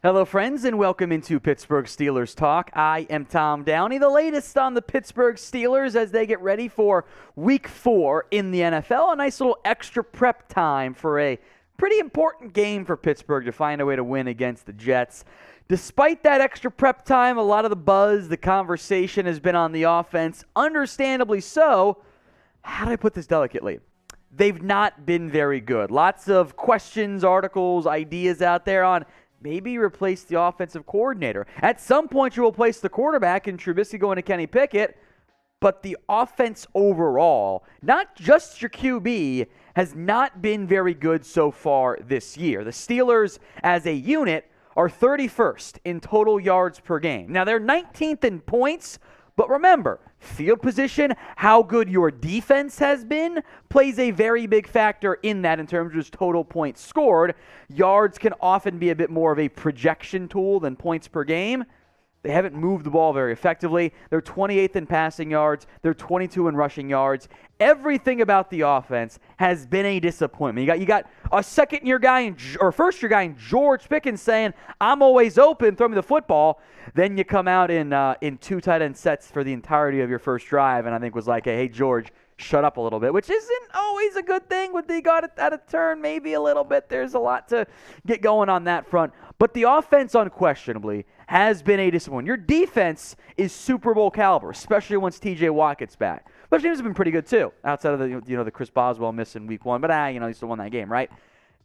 Hello, friends, and welcome into Pittsburgh Steelers Talk. I am Tom Downey, the latest on the Pittsburgh Steelers as they get ready for Week 4 in the NFL. A nice little extra prep time for a pretty important game for Pittsburgh to find a way to win against the Jets. Despite that extra prep time, a lot of the buzz, the conversation has been on the offense. Understandably so. How do I put this delicately? They've not been very good. Lots of questions, articles, ideas out there on maybe replace the offensive coordinator. At some point, you will replace the quarterback and Trubisky going to Kenny Pickett, but the offense overall, not just your QB, has not been very good so far this year. The Steelers, as a unit, are 31st in total yards per game. Now, they're 19th in points, but remember, field position, how good your defense has been, plays a very big factor in that in terms of just total points scored. Yards can often be a bit more of a projection tool than points per game. They haven't moved the ball very effectively. They're 28th in passing yards. They're 22 in rushing yards. Everything about the offense has been a disappointment. You got a second-year guy or first-year guy in George Pickens saying, "I'm always open, throw me the football." Then you come out in two tight end sets for the entirety of your first drive, and I think was like, "Hey, George, shut up a little bit," which isn't always a good thing when they got it out of turn, maybe a little bit. There's a lot to get going on that front. But the offense, unquestionably, has been a disappointment. Your defense is Super Bowl caliber, especially once TJ Watt gets back. But teams have been pretty good too, outside of the Chris Boswell miss in Week 1. But he still won that game, right?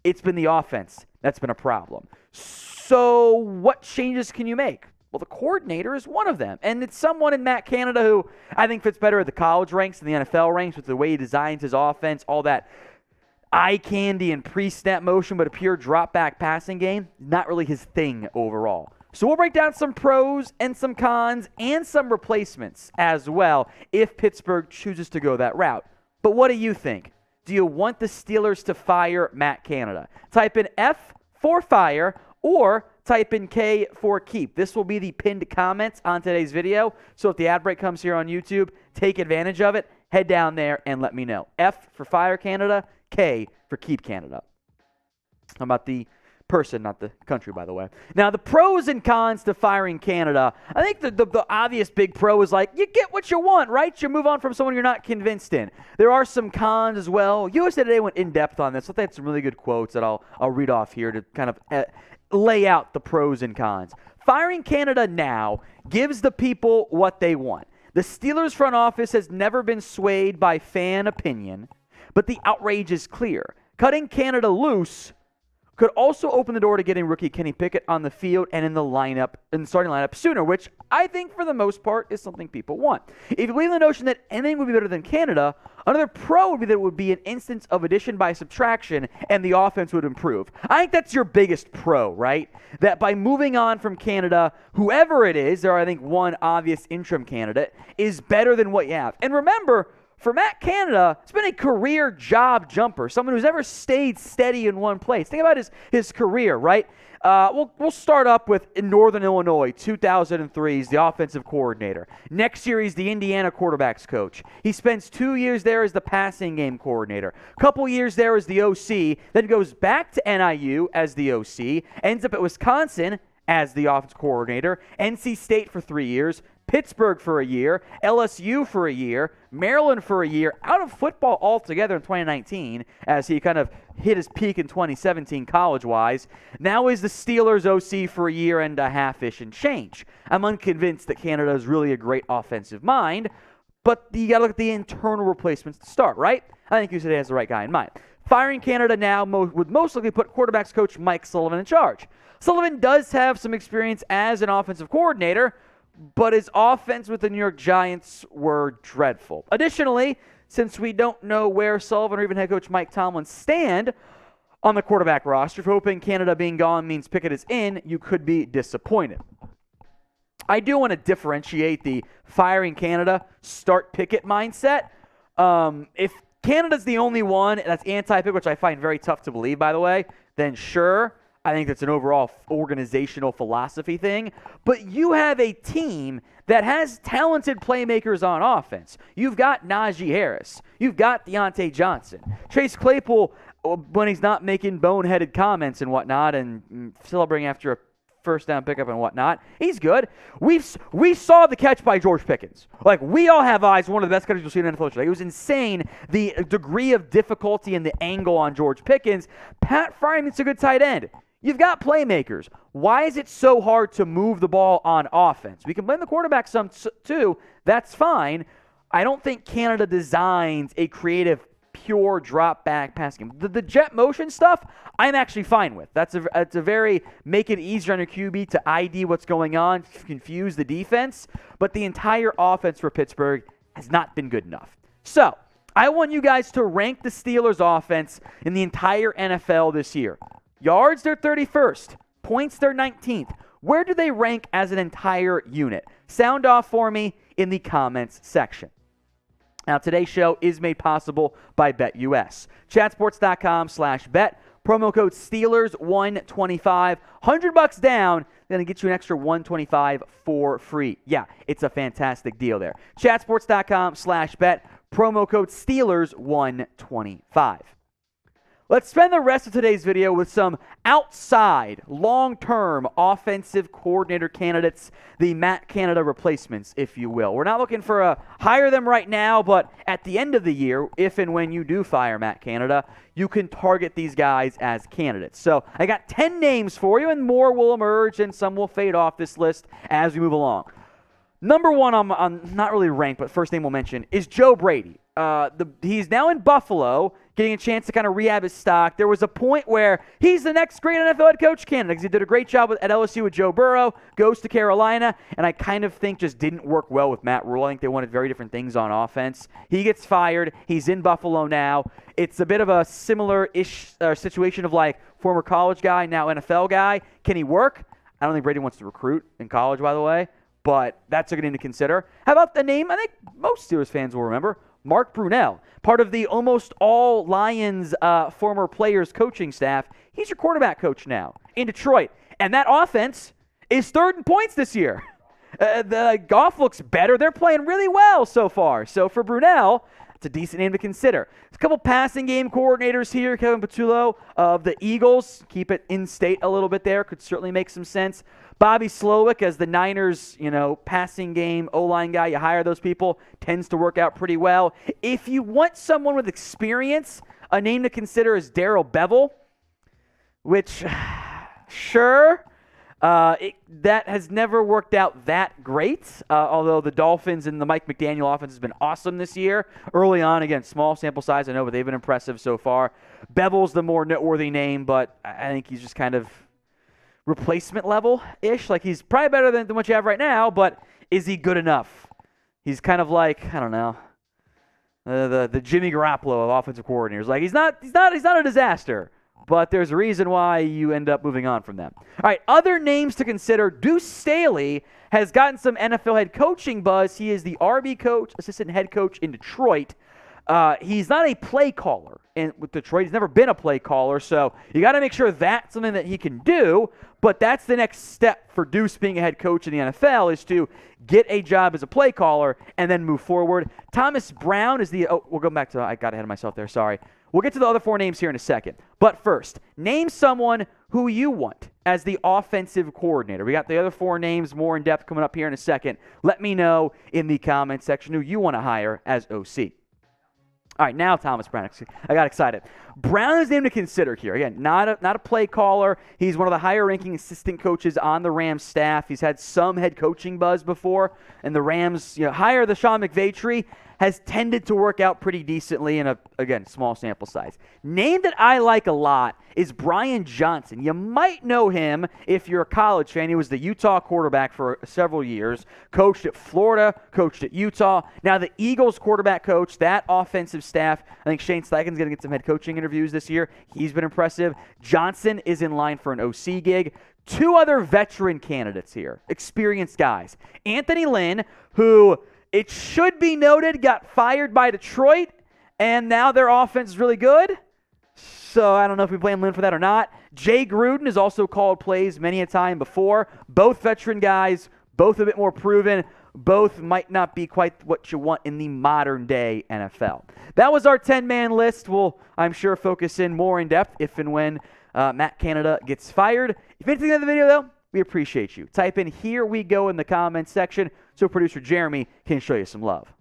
It's been the offense that's been a problem. So what changes can you make? Well, the coordinator is one of them. And it's someone in Matt Canada who I think fits better at the college ranks than the NFL ranks with the way he designs his offense, all that eye candy and pre-snap motion, but a pure drop-back passing game, not really his thing overall. So we'll break down some pros and some cons and some replacements as well if Pittsburgh chooses to go that route. But what do you think? Do you want the Steelers to fire Matt Canada? Type in F for fire or type in K for keep. This will be the pinned comments on today's video. So if the ad break comes here on YouTube, take advantage of it. Head down there and let me know. F for fire Canada, K for keep Canada. How about the person, not the country, by the way. Now, the pros and cons to firing Canada, I think the obvious big pro is like, you get what you want, right? You move on from someone you're not convinced in. There are some cons as well. USA Today went in-depth on this. So they had some really good quotes that I'll read off here to kind of lay out the pros and cons. Firing Canada now gives the people what they want. The Steelers front office has never been swayed by fan opinion, but the outrage is clear. Cutting Canada loose could also open the door to getting rookie Kenny Pickett on the field and in the starting lineup sooner, which I think for the most part is something people want. If you believe in the notion that anything would be better than Canada, another pro would be that it would be an instance of addition by subtraction and the offense would improve. I think that's your biggest pro, right? That by moving on from Canada, whoever it is, there I think one obvious interim candidate, is better than what you have. And remember, for Matt Canada, it's been a career job jumper, someone who's ever stayed steady in one place. Think about his career, right? We'll start up with in Northern Illinois, 2003. He's the offensive coordinator. Next year, he's the Indiana quarterbacks coach. He spends 2 years there as the passing game coordinator. A couple years there as the OC, then goes back to NIU as the OC, ends up at Wisconsin as the offensive coordinator, NC State for 3 years, Pittsburgh for a year, LSU for a year, Maryland for a year, out of football altogether in 2019 as he kind of hit his peak in 2017 college-wise. Now is the Steelers OC for a year and a half-ish and change. I'm unconvinced that Canada is really a great offensive mind, but you got to look at the internal replacements to start, right? I think USA Today has the right guy in mind. Firing Canada now would most likely put quarterbacks coach Mike Sullivan in charge. Sullivan does have some experience as an offensive coordinator, but his offense with the New York Giants were dreadful. Additionally, since we don't know where Sullivan or even head coach Mike Tomlin stand on the quarterback roster, if hoping Canada being gone means Pickett is in, you could be disappointed. I do want to differentiate the firing Canada, start Pickett mindset. If Canada's the only one that's anti-Pickett, which I find very tough to believe, by the way, then sure, I think that's an overall organizational philosophy thing. But you have a team that has talented playmakers on offense. You've got Najee Harris. You've got Diontae Johnson. Chase Claypool, when he's not making boneheaded comments and whatnot and celebrating after a first down pickup and whatnot. He's good. We saw the catch by George Pickens. Like, we all have eyes. One of the best catches you'll see in NFL today. It was insane, the degree of difficulty and the angle on George Pickens. Pat Fryman's a good tight end. You've got playmakers. Why is it so hard to move the ball on offense? We can blame the quarterback some too. That's fine. I don't think Canada designs a creative, pure drop back passing game. The jet motion stuff, I'm actually fine with. That's a very make it easier on your QB to ID what's going on, confuse the defense. But the entire offense for Pittsburgh has not been good enough. So I want you guys to rank the Steelers' offense in the entire NFL this year. Yards, they're 31st. Points, they're 19th. Where do they rank as an entire unit? Sound off for me in the comments section. Now, today's show is made possible by BetUS. Chatsports.com/bet. Promo code Steelers125. $100 down. Going to get you an extra $125 for free. Yeah, it's a fantastic deal there. Chatsports.com/bet. Promo code Steelers125. Let's spend the rest of today's video with some outside, long-term offensive coordinator candidates, the Matt Canada replacements, if you will. We're not looking for hire them right now, but at the end of the year, if and when you do fire Matt Canada, you can target these guys as candidates. So I got 10 names for you, and more will emerge, and some will fade off this list as we move along. Number one on not really ranked, but first name we'll mention, is Joe Brady. He's now in Buffalo, getting a chance to kind of rehab his stock. There was a point where he's the next great NFL head coach candidate because he did a great job at LSU with Joe Burrow, goes to Carolina, and I kind of think just didn't work well with Matt Rule. I think they wanted very different things on offense. He gets fired. He's in Buffalo now. It's a bit of a similar-ish situation of like former college guy, now NFL guy. Can he work? I don't think Brady wants to recruit in college, by the way, but that's a good thing to consider. How about the name? I think most Steelers fans will remember. Mark Brunell, part of the almost all Lions former players coaching staff. He's your quarterback coach now in Detroit. And that offense is third in points this year. The Goff looks better. They're playing really well so far. So for Brunell, it's a decent name to consider. There's a couple passing game coordinators here. Kevin Patullo of the Eagles. Keep it in state a little bit there. Could certainly make some sense. Bobby Slowick as the Niners, passing game, O-line guy. You hire those people. Tends to work out pretty well. If you want someone with experience, a name to consider is Darrell Bevel, which, sure, that has never worked out that great, although the Dolphins and the Mike McDaniel offense has been awesome this year. Early on, again, small sample size, I know, but they've been impressive so far. Bevel's the more noteworthy name, but I think he's just kind of replacement level-ish. Like, he's probably better than what you have right now, but is he good enough? He's kind of like, I don't know, the Jimmy Garoppolo of offensive coordinators. Like, he's not a disaster, but there's a reason why you end up moving on from them. All right, other names to consider. Deuce Staley has gotten some NFL head coaching buzz. He is the RB coach, assistant head coach in Detroit. He's not a play caller with Detroit. He's never been a play caller, so you got to make sure that's something that he can do. But that's the next step for Deuce being a head coach in the NFL, is to get a job as a play caller and then move forward. Thomas Brown is we'll go back to, I got ahead of myself there, sorry. We'll get to the other four names here in a second. But first, name someone who you want as the offensive coordinator. We got the other four names more in depth coming up here in a second. Let me know in the comments section who you want to hire as OC. All right, now Thomas Brown. I got excited. Brown is named to consider here. Again, not a play caller. He's one of the higher-ranking assistant coaches on the Rams staff. He's had some head coaching buzz before, and the Rams, hire the Sean McVay tree has tended to work out pretty decently in again, small sample size. Name that I like a lot is Brian Johnson. You might know him if you're a college fan. He was the Utah quarterback for several years, coached at Florida, coached at Utah. Now the Eagles quarterback coach, that offensive staff, I think Shane Steichen's going to get some head coaching interviews this year. He's been impressive. Johnson is in line for an OC gig. Two other veteran candidates here, experienced guys. Anthony Lynn, who, it should be noted, got fired by Detroit, and now their offense is really good. So I don't know if we blame Lynn for that or not. Jay Gruden has also called plays many a time before. Both veteran guys, both a bit more proven. Both might not be quite what you want in the modern-day NFL. That was our 10-man list. We'll, I'm sure, focus in more in depth if and when Matt Canada gets fired. If you think of the video, though, We appreciate you. Type in "Here We Go" in the comments section so producer Jeremy can show you some love.